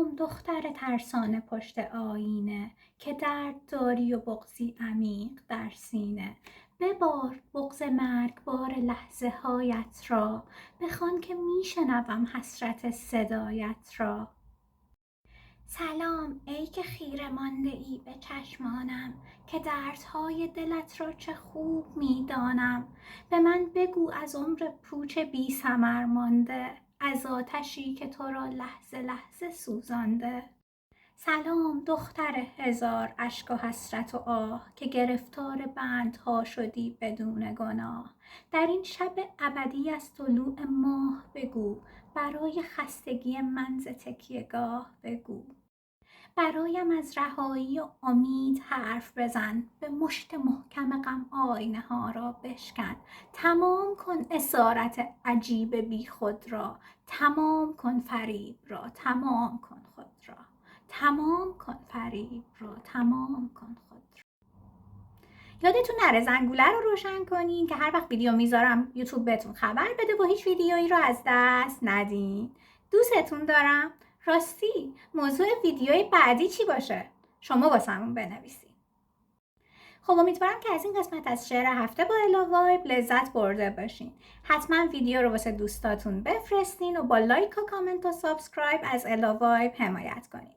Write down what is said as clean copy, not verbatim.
سلام دختر ترسانه پشت آینه، که درد داری و بغضی عمیق در سینه. ببار بغض مرگبار لحظه هایت را، بخوان که میشنوم حسرت صدایت را. سلام ای که خیره مانده ای به چشمانم، که دردهای دلت را چه خوب میدانم. به من بگو از عمر پوچ بی ثمر مانده، از آتشی که تو را لحظه لحظه سوزانده. سلام دختر هزار اشک و حسرت و آه، که گرفتار بندها شدی بدون گناه. در این شب ابدی از طلوع ماه بگو، برای خستگی من ز تکیهگاه بگو. برایم از رهایی و امید حرف بزن، به مشت محکم غم آینه ها را بشکن. تمام کن اسارت عجیب بی خود را، تمام کن فریب را، تمام کن خود را. تمام کن فریب را، تمام کن خود را. یادتون نره زنگوله رو روشن کنین که هر وقت ویدیو میذارم یوتیوب بهتون خبر بده و هیچ ویدیویی رو از دست ندین. دوستتون دارم. راستی موضوع ویدیوی بعدی چی باشه؟ شما واسمون بنویسین. خب امیدوارم که از این قسمت از شعر هفته با الا وایب لذت برده باشین. حتما ویدیو رو واسه دوستاتون بفرستین و با لایک و کامنت و سابسکرایب از الا وایب حمایت کنین.